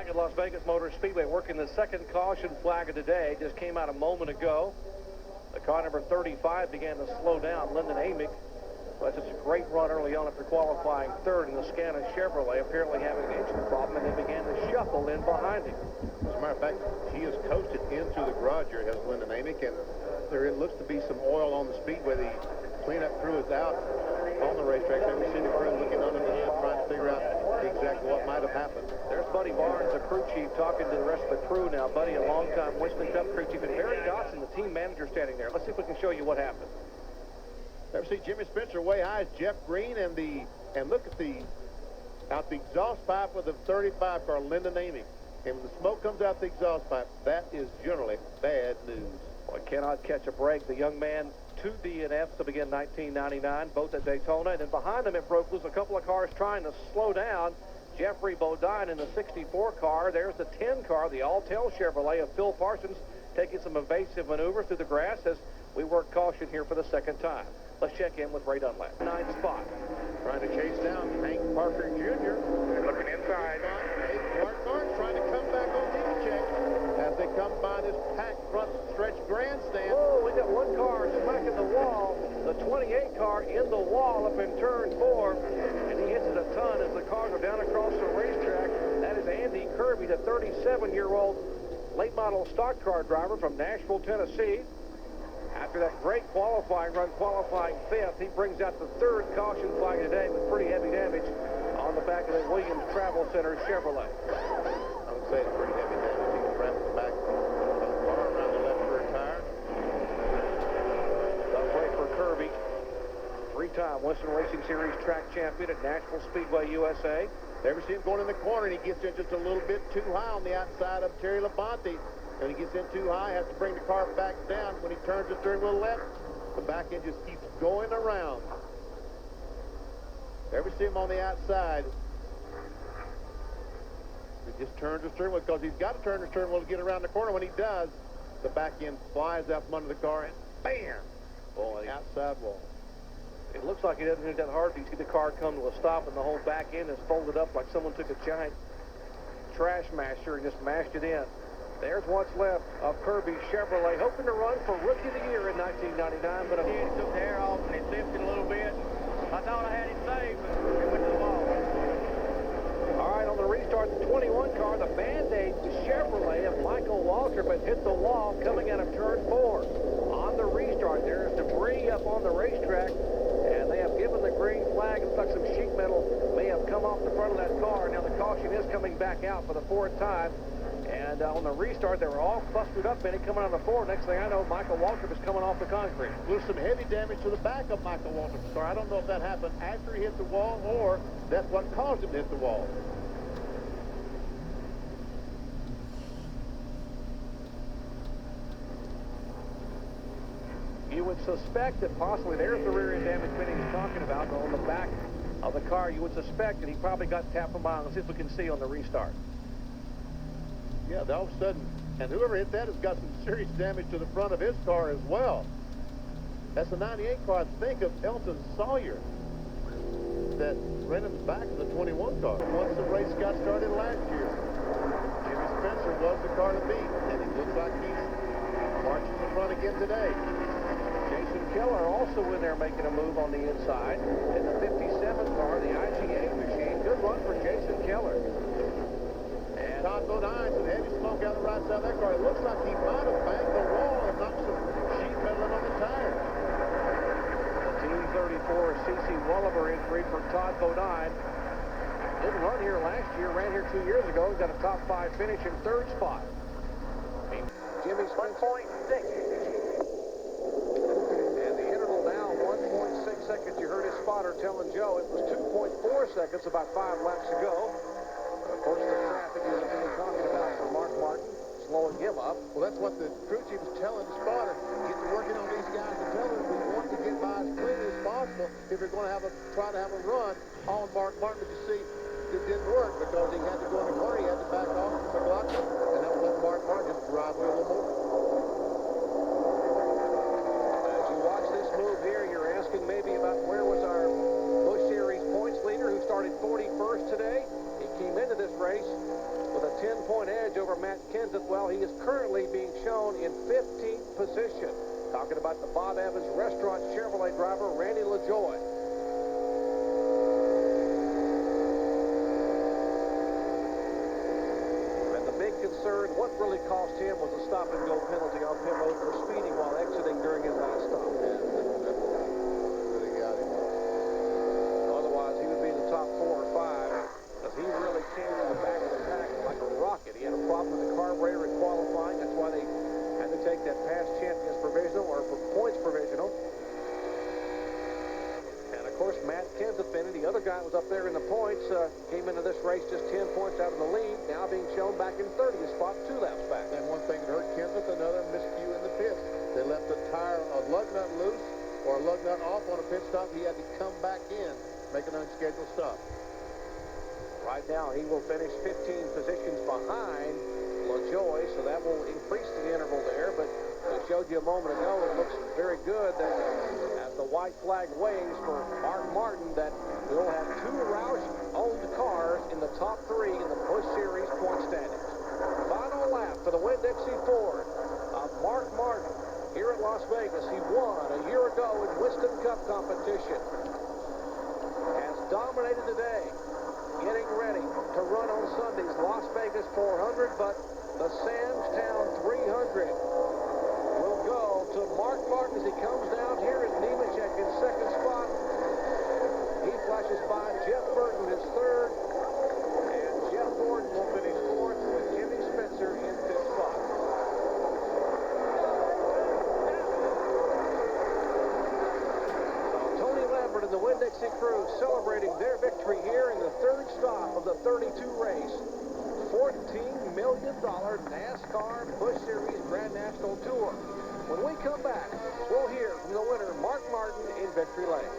Back at Las Vegas Motor Speedway, working the second caution flag of the day. Just came out a moment ago. The car number 35 began to slow down. Lyndon Amick, but just a great run early on after qualifying third in the Scana Chevrolet, apparently having an engine problem, and they began to shuffle in behind him. As a matter of fact, he has coasted into the garage here, has Lyndon Amick, and there looks to be some oil on the speedway. The cleanup crew is out on the racetrack. So we see the crew looking under the hood, trying to figure out exactly what might have happened. There's Buddy Barnes, the crew chief, talking to the rest of the crew now. Buddy, a long-time Winston Cup crew chief, and Barry Dotson, the team manager, standing there. Let's see if we can show you what happened. There we see Jimmy Spencer way high as Jeff Green, and look at out the exhaust pipe with the 35 car, Lyndon Amick. And when the smoke comes out the exhaust pipe, that is generally bad news. Well, cannot catch a break. The young man, 2 DNFs to begin 1999, both at Daytona. And then behind them, it broke loose. A couple of cars trying to slow down. Jeffrey Bodine in the 64 car. There's the 10 car, the Alltel Chevrolet of Phil Parsons, taking some evasive maneuvers through the grass as we work caution here for the second time. Let's check in with Ray Dunlap. 9th spot. Trying to chase down Hank Parker Jr. Looking inside. Mark Martin trying to come back on the check as they come by this packed front stretch grandstand. Oh, we got one car smacking the wall. The 28 car in the wall up in turn 4. And he hits it a ton as the cars are down across the racetrack. That is Andy Kirby, the 37-year-old late model stock car driver from Nashville, Tennessee. After that great qualifying run, qualifying 5th, he brings out the 3rd caution flag today with pretty heavy damage on the back of the Williams Travel Center Chevrolet. I would say it's pretty heavy damage. He wrapped the back of the car around the left rear tire. Does way for Kirby. 3-time Winston Racing Series track champion at Nashville Speedway, USA. There we see him going in the corner, and he gets in just a little bit too high on the outside of Terry Labonte. When he gets in too high, has to bring the car back down. When he turns the steering wheel left, the back end just keeps going around. There we see him on the outside. He just turns the steering wheel because he's got to turn the steering wheel to get around the corner. When he does, the back end flies out from under the car and bam! Boy, outside wall. It looks like he doesn't hit that hard. You see the car come to a stop and the whole back end is folded up like someone took a giant trash masher and just mashed it in. There's what's left of Kirby's Chevrolet, hoping to run for Rookie of the Year in 1999, but he took the air off and he lifted a little bit. I thought I had him saved, but it went to the wall. All right, on the restart, the 21 car, the Band-Aid, the Chevrolet of Michael Waltrip has hit the wall coming out of turn 4. On the restart, there's debris up on the racetrack, and they have given the green flag. It looks like some sheet metal may have come off the front of that car. Now the caution is coming back out for the 4th time. And on the restart, they were all clustered up in it coming on the 4. Next thing I know, Michael Waltrip is coming off the concrete. With some heavy damage to the back of Michael Waltrip's car. I don't know if that happened after he hit the wall or that's what caused him to hit the wall. You would suspect that possibly there's the rear end damage Benny was talking about on the back of the car. You would suspect that he probably got tapped from behind. Let's see if we can see on the restart. Yeah, all of a sudden, and whoever hit that has got some serious damage to the front of his car as well. That's the 98 car, I think, of Elton Sawyer that ran in the back of the 21 car. Once the race got started last year, Jimmy Spencer was the car to beat, and it looks like he's marching in the front again today. Jason Keller also in there making a move on the inside. In the 57 car, the IGA machine. Good run for Jason Keller. And Todd Bodine, some heavy smoke out the right side of that car. It looks like he might have banged the wall and knocked some sheet metal on the tires. The Team 34 C.C. Welliver entry for Todd Bodine. Didn't run here last year, ran here 2 years ago. He's got a top 5 finish in 3rd spot. Jimmy Spencer. 1.6. And the interval now, 1.6 seconds. You heard his spotter telling Joe it was 2.4 seconds about 5 laps ago. Of course, the traffic is really talking about for Mark Martin, slowing him up. Well, that's what the crew chief was telling the spotter. Get to working on these guys and tell them we want to get by as cleanly as possible if we're going to try to have a run on Mark Martin. But you see, it didn't work because he had to go in the corner. He had to back off from McLaughlin, and that would let Mark Martin just drive a little more. As you watch this move here, you're asking maybe about where was our Busch Series points leader who started 41st today. He came into this race with a 10 10-point edge over Matt Kenseth. Well, he is currently being shown in 15th position. Talking about the Bob Evans Restaurant Chevrolet driver, Randy LaJoie. And the big concern, what really cost him was a stop-and-go penalty on pit road for speeding while exiting during his last stop. Really got him. Otherwise, he would be in the top 4 or 5, because he really came to the back of the pack like a rocket. He had a problem with the carburetor in qualifying. That's why they had to take that past champions provisional, or points provisional. And of course, Matt Kenseth, the other guy was up there in the points, came into this race just 10 points out of the lead, now being shown back in 30th spot, 2 laps back. And one thing that hurt Kenseth, another miscue in the pits. They left a tire, a lug nut loose or a lug nut off on a pit stop. He had to come back in, make an unscheduled stop. Right now, he will finish 15 positions behind LaJoie, so that will increase the interval there. But I showed you a moment ago, it looks very good that as the white flag waves for Mark Martin, that we'll have 2 Roush-owned cars in the top 3 in the Busch Series point standings. Final lap for the Winn-Dixie Ford of Mark Martin here at Las Vegas. He won a year ago in Winston Cup competition. Has dominated today. Getting ready to run on Sunday's Las Vegas 400, but the Sam's Town 300 will go to Mark Martin as he comes down here at Nemechek in 2nd spot. He flashes by Jeff Burton, his 3rd, and Jeff Gordon will finish 4th with Jimmy Spencer in 5th spot. And the Winn-Dixie crew celebrating their victory here in the 3rd stop of the 32 race $14 million NASCAR Busch Series Grand National Tour. When we come back, we'll hear from the winner, Mark Martin, in victory lane.